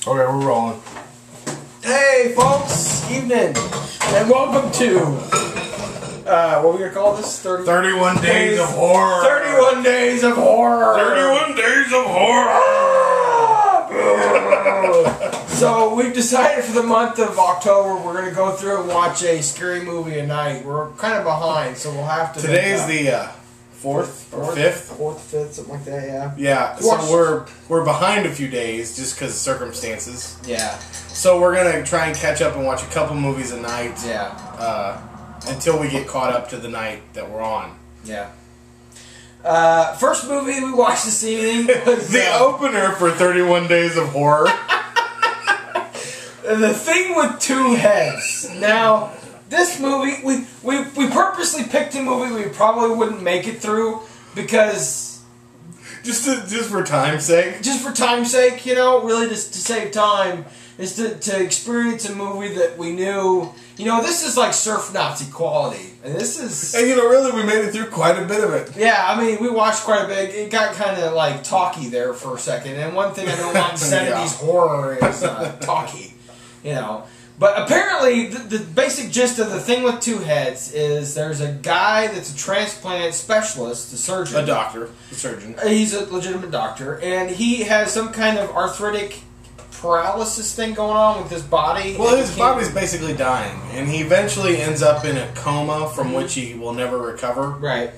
Okay, we're rolling. Hey, folks, evening, and welcome to what are we gonna call this? 31 Days of Horror. 31 Days of Horror. 31 Days of Horror. So we've decided for the month of October we're gonna go through and watch a scary movie a night. We're kind of behind, so we'll have to. Today's the fourth or fifth, something like that. Yeah. Yeah. So we're behind a few days just because of circumstances. Yeah. So we're gonna try and catch up and watch a couple movies a night. Yeah. Until we get caught up to the night that we're on. Yeah. First movie we watched this evening was the opener for 31 Days of Horror. The Thing with Two Heads. Now, this movie, we purposely picked a movie we probably wouldn't make it through because... Just for time's sake? Just for time's sake, you know, really just to save time, is to experience a movie that we knew... You know, this is like surf Nazi quality. And this is... And you know, really, we made it through quite a bit of it. Yeah, I mean, we watched quite a bit. It got kind of, like, talky there for a second. And one thing I know about 70s horror is talky. You know. But apparently, the basic gist of The Thing with Two Heads is there's a guy that's a transplant specialist, a surgeon. A doctor. A surgeon. He's a legitimate doctor. And he has some kind of arthritic paralysis thing going on with his body. Well, his body's basically dying, and he eventually ends up in a coma from which he will never recover. Right.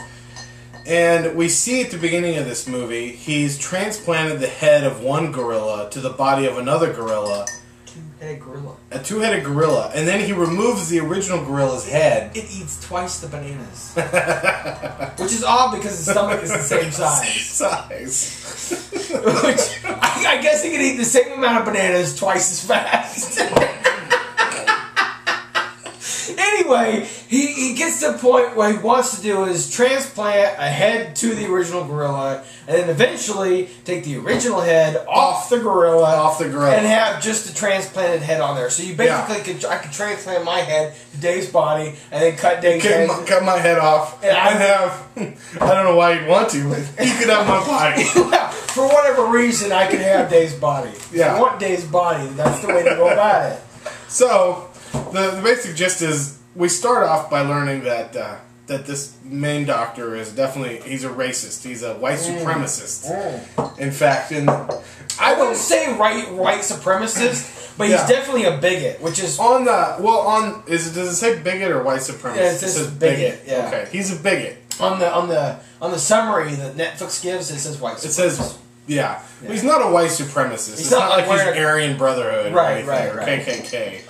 And we see at the beginning of this movie, he's transplanted the head of one gorilla to the body of another gorilla. Two-headed gorilla. A two-headed gorilla. And then he removes the original gorilla's head. It eats twice the bananas. Which is odd because its stomach is the same size. Which, I guess he could eat the same amount of bananas twice as fast. Anyway, he gets to the point where he wants to do is transplant a head to the original gorilla, and then eventually take the original head off the gorilla, and have just a transplanted head on there. So you basically I could transplant my head to Dave's body, and then cut Dave's head. Cut my head off, and have, I don't know why you'd want to, but you could have my body. Well, for whatever reason, I could have Dave's body. Yeah. If you want Dave's body, that's the way to go about it. So, the basic gist is, we start off by learning that that this main doctor is definitely, he's a racist. He's a white supremacist. In fact, I wouldn't say white supremacist, but he's definitely a bigot, which is on the does it say bigot or white supremacist? Yeah, it says bigot. Yeah. Okay, he's a bigot. On the summary that Netflix gives, it says white supremacist. It says Well, he's not a white supremacist. It's not like he's Aryan Brotherhood or KKK.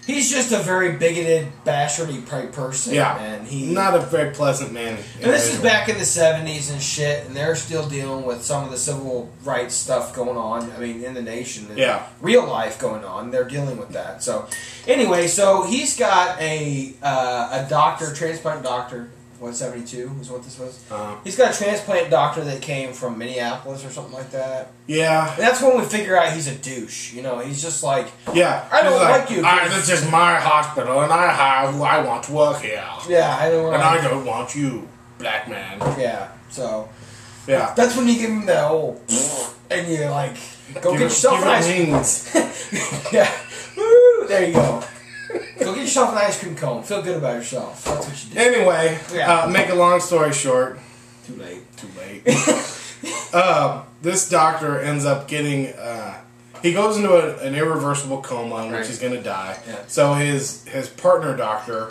He's just a very bigoted, bastardy person. Yeah, and not a very pleasant man. And this is back in the 70s and shit, and they're still dealing with some of the civil rights stuff going on. I mean, in the nation, and real life going on. They're dealing with that. So, anyway, he's got a doctor, transplant doctor. 172 is what this was. He's got a transplant doctor that came from Minneapolis or something like that. Yeah. And that's when we figure out he's a douche. You know, he's just like, I don't like you. This is my hospital, and I hire who I want to work here. Yeah, I don't. And I don't want you, black man. Yeah. So. Yeah. That's when you give him the old, and you like go get yourself an ice cream. Yeah. Woo! There you go. Go get yourself an ice cream cone. Feel good about yourself. That's what you do. Anyway, make a long story short. Too late. This doctor ends up getting... he goes into an irreversible coma in which he's going to die. Yeah. So his partner doctor,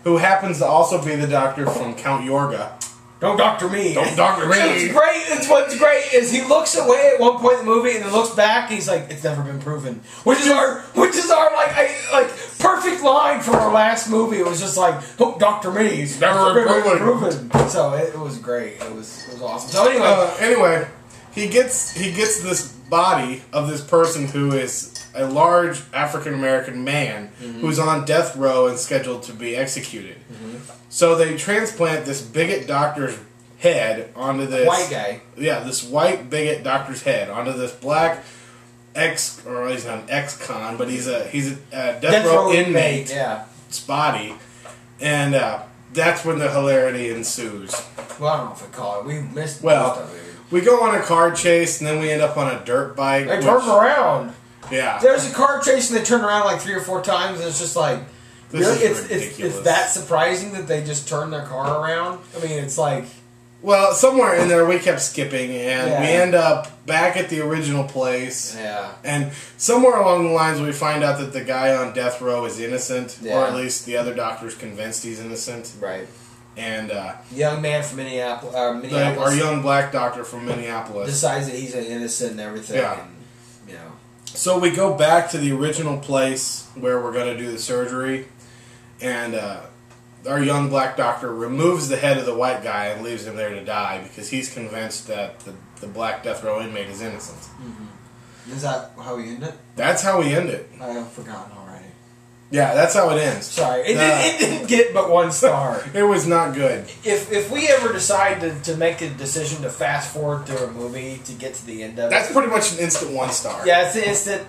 who happens to also be the doctor from Count Yorga... Don't doctor me. Don't doctor me. What's great is he looks away at one point in the movie and then looks back and he's like, "It's never been proven," which is our like perfect line from our last movie. It was just like, "Don't doctor me. It's never been proven." So it was great. It was awesome. So anyway, he gets this body of this person who is a large African American man who's on death row and scheduled to be executed. So they transplant this bigot doctor's head onto this white guy. Yeah, this white bigot doctor's head onto this black he's not an ex-con, but he's a death row inmate. Body, and that's when the hilarity ensues. Well, I don't know if I call it. We missed. We go on a car chase, and then we end up on a dirt bike. They turn around. Yeah. There's a car chase and they turn around like 3 or 4 times and it's just like, really? It's that surprising that they just turn their car around? I mean, it's like... Well, somewhere in there we kept skipping, and we end up back at the original place. Yeah. And somewhere along the lines we find out that the guy on death row is innocent, or at least the other doctor's convinced he's innocent. Right. And young man from Minneapolis. Our young black doctor from Minneapolis decides that he's innocent and everything. Yeah. And, you know. So we go back to the original place where we're going to do the surgery, and our young black doctor removes the head of the white guy and leaves him there to die because he's convinced that the black death row inmate is innocent. Mm-hmm. Is that how we end it? That's how we end it. I have forgotten already. Yeah, that's how it ends. Sorry, it didn't get but 1 star. It was not good. If we ever decide to make a decision to fast forward through a movie to get to the end of it, that's pretty much an instant 1 star. Yeah, it's instant.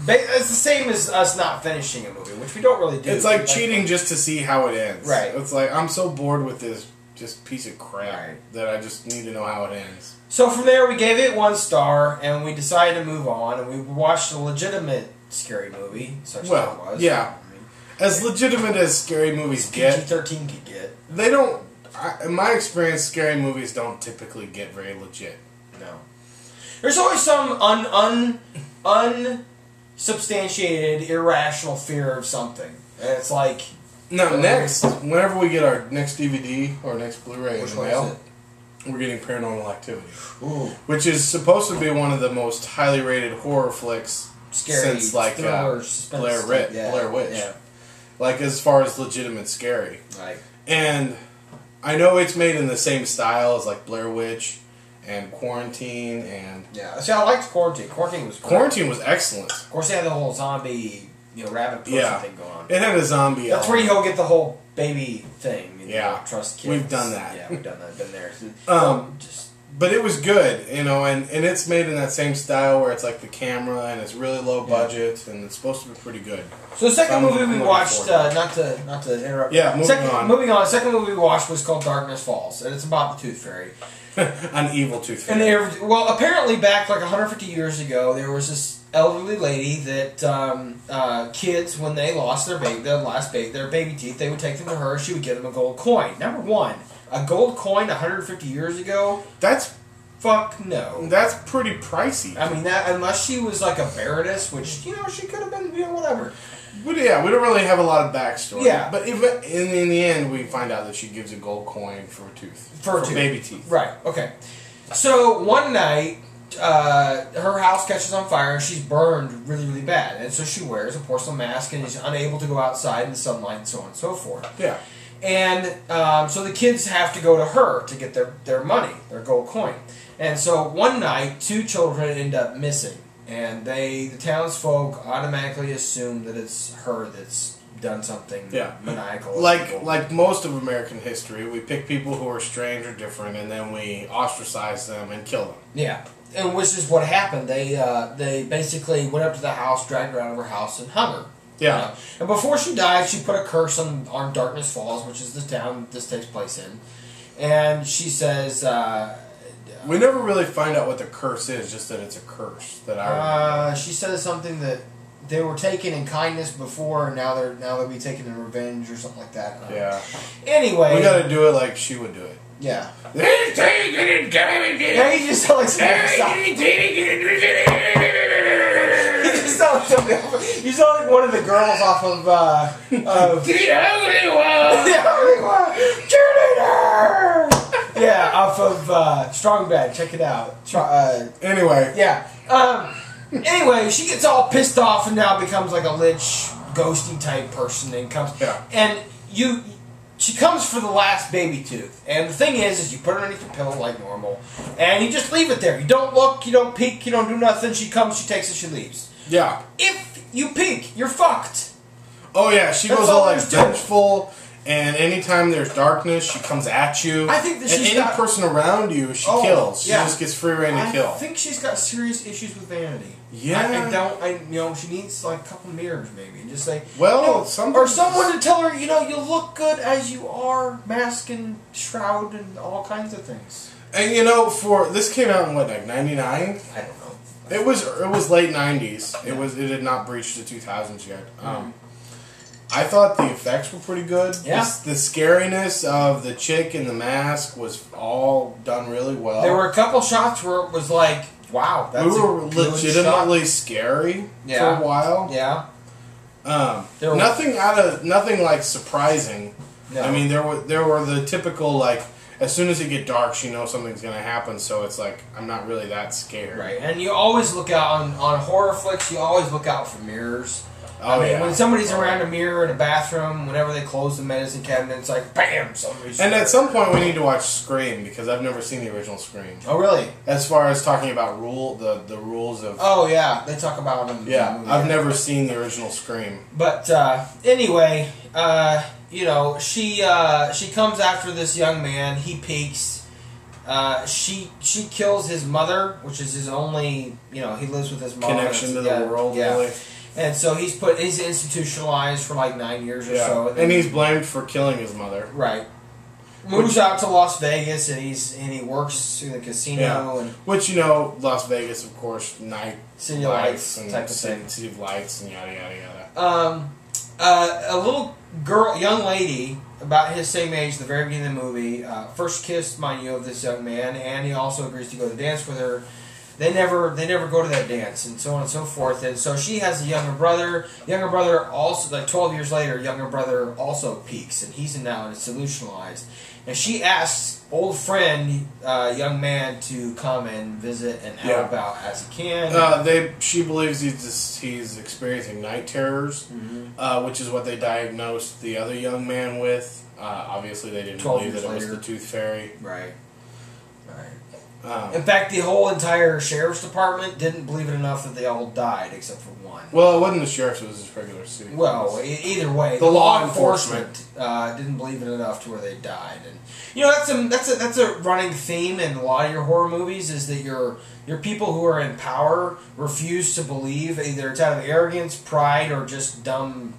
It's the same as us not finishing a movie, which we don't really do. It's like cheating just to see how it ends. Right. It's like, I'm so bored with this just piece of crap that I just need to know how it ends. So from there, we gave it 1 star, and we decided to move on, and we watched a legitimate scary movie, such as it was. Yeah. As legitimate as scary movies get, PG-13 could get. They don't. In my experience, scary movies don't typically get very legit. No. There's always some unsubstantiated, irrational fear of something. And it's like... No, next, whenever we get our next DVD or next Blu-ray in the mail, we're getting Paranormal Activity. Ooh. Which is supposed to be one of the most highly rated horror flicks since, like, Blair Witch. Yeah. Like, as far as legitimate scary. Right. And I know it's made in the same style as, like, Blair Witch and Quarantine and... Yeah. See, I liked Quarantine. Quarantine was great. Quarantine was excellent. Of course, they had the whole zombie, rabbit person thing going on. It had a zombie That's where you go get the whole baby thing. Trust kids. We've done that. Yeah, we've done that. Been there. But it was good, and it's made in that same style where it's like the camera and it's really low budget and it's supposed to be pretty good. So the second movie we watched, not to interrupt. Yeah, moving on. The second movie we watched was called Darkness Falls, and it's about the Tooth Fairy. An evil Tooth Fairy. And apparently back like 150 years ago, there was this elderly lady that kids, when they lost their baby teeth, they would take them to her. She would give them a gold coin. Number one. A gold coin 150 years ago? That's... Fuck no. That's pretty pricey. I mean, unless she was like a baroness, which, she could have been, whatever. But yeah, we don't really have a lot of backstory. Yeah. But in the end, we find out that she gives a gold coin for a tooth. For baby teeth. Right, okay. So, one night, her house catches on fire and she's burned really, really bad. And so she wears a porcelain mask and is unable to go outside in the sunlight and so on and so forth. Yeah. And so the kids have to go to her to get their money, their gold coin. And so one night, 2 children end up missing. And the townsfolk automatically assume that it's her that's done something maniacal. Like most of American history, we pick people who are strange or different and then we ostracize them and kill them. Yeah. And which is what happened. They basically went up to the house, dragged her out of her house, and hung her. Yeah. And before she died, she put a curse on Darkness Falls, which is the town this takes place in. And she says... we never really find out what the curse is, just that it's a curse. That I remember. She says something that they were taken in kindness before, and now they'll be taken in revenge or something like that. Yeah. Anyway... we gotta do it like she would do it. Yeah. They're taking in kindness. Yeah, you just sound like you sound like one of the girls off of The Ugly One! The Ugly One! Cheerleader! Yeah, off of Strong Bad. Check it out. Anyway. Yeah. Anyway, she gets all pissed off and now becomes like a lich, ghosty type person and comes... Yeah. And she comes for the last baby tooth. And the thing is you put it underneath your pillow like normal. And you just leave it there. You don't look, you don't peek, you don't do nothing. She comes, she takes it, she leaves. Yeah. If you peek, you're fucked. Oh yeah, she goes all like vengeful, and anytime there's darkness, she comes at you. I think that she's any person around you, she kills. She just gets free reign to kill. I think she's got serious issues with vanity. Yeah. She needs like a couple mirrors maybe, and just say, or someone to tell her, you look good as you are, mask and shroud and all kinds of things. And this came out in what, like 99? I don't know. It was late 90s. It had not breached the 2000s yet. I thought the effects were pretty good. Yeah. The scariness of the chick in the mask was all done really well. There were a couple shots where it was like, wow, that's we were legitimately scary for a while. Yeah. Nothing like surprising. No. I mean, there were the typical, like, as soon as it get dark, she knows something's going to happen, so it's like, I'm not really that scared. Right, and you always look out on horror flicks, you always look out for mirrors. Oh, I mean, when somebody's around a mirror in a bathroom, whenever they close the medicine cabinet, it's like, bam, somebody's... And at some point we need to watch Scream, because I've never seen the original Scream. Oh, really? As far as talking about the rules of... Oh, yeah, they talk about them. Yeah, I've never seen the original Scream. But, anyway, you know, she comes after this young man, he peeks, she kills his mother, which is his only, you know, he lives with his mom. Connection to the world, really. And so he's institutionalized for like 9 years or so. And he's blamed for killing his mother. Right. Moves out to Las Vegas and he works in the casino. Yeah. Which, you know, Las Vegas, of course, city lights and type of thing. City of lights and yada yada yada. A little girl, young lady, about his same age, at the very beginning of the movie, first kiss, mind you, of this young man, and he also agrees to go to dance with her. They never go to that dance, and so on and so forth. And so she has a younger brother. Younger brother also, like 12 years later, younger brother also peaks, and he's now institutionalized. And she asks old friend, young man, to come and visit and help out as he can. She believes he's experiencing night terrors, which is what they diagnosed the other young man with. Obviously, they didn't believe that it was the Tooth Fairy. Right. In fact, the whole entire sheriff's department didn't believe it enough that they all died, except for one. Well, it wasn't the sheriff's; it was his regular city. Well, either way, the law enforcement didn't believe it enough to where they died. And you know, that's a running theme in a lot of your horror movies is that your people who are in power refuse to believe, either it's out of arrogance, pride, or just dumb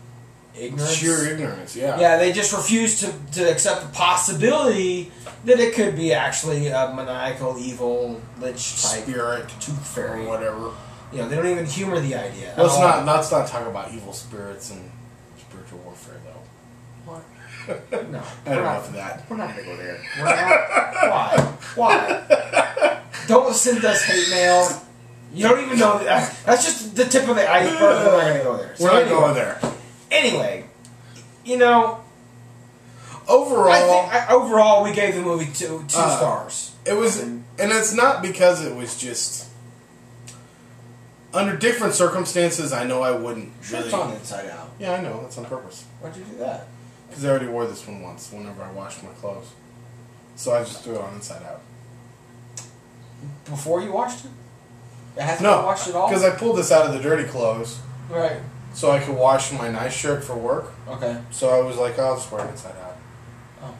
ignorance. Sheer ignorance, yeah. Yeah, they just refuse to accept the possibility that it could be actually a maniacal, evil, lich type spirit, tooth fairy, or whatever. You know, they don't even humor the idea. Let's not talk about evil spirits and spiritual warfare, though. What? No, I don't know for that. We're not gonna go there. We're not. Why? Don't send us hate mail. You don't even know that. That's just the tip of the iceberg. We're not gonna go there. So we're not going there. Anyway, you know, overall, we gave the movie two stars. It was, and it's not because it was just under different circumstances. I know I wouldn't. Shirts on inside out. Yeah, I know that's on purpose. Why'd you do that? Because I already wore this one once. Whenever I washed my clothes, so I just threw it on inside out. Before you washed it? It hasn't been washed at all. Because I pulled this out of the dirty clothes. Right. So I could wash my nice shirt for work. Okay. So I was like, I'll just wear it inside out. Oh,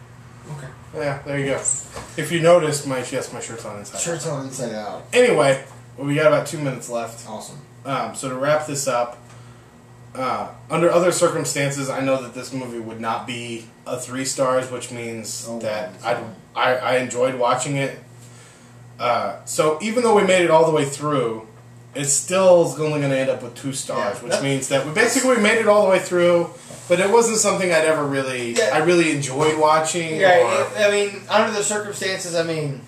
okay. Yeah, there you go. If you noticed, my shirt's on inside out. Shirt's on inside out. Anyway, we got about 2 minutes left. Awesome. So to wrap this up, under other circumstances, I know that this movie would not be a 3 stars, which means that I enjoyed watching it. So even though we made it all the way through, it's still only going to end up with 2 stars, which means that we basically made it all the way through, but it wasn't something I'd ever really, I really enjoyed watching. Yeah, I mean, under the circumstances, I mean,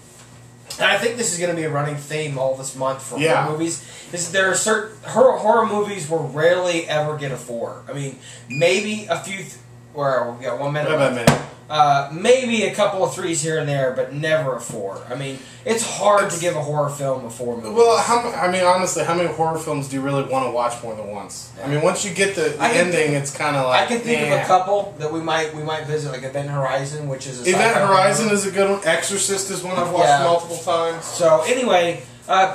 and I think this is going to be a running theme all this month for horror movies, is that there are certain horror movies will rarely ever get a 4. I mean, maybe a few, where we got 1 minute left. Maybe a couple of 3s here and there, but never a 4. I mean, it's hard to give a horror film a 4 movie. Well, honestly, how many horror films do you really want to watch more than once? Yeah. I mean, once you get the ending, it's kind of like... I can think of a couple that we might visit, like Event Horizon, which is a Event Horizon is a good one. Exorcist is one I've watched multiple times. So, anyway,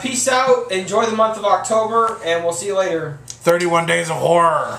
peace out. Enjoy the month of October, and we'll see you later. 31 Days of Horror.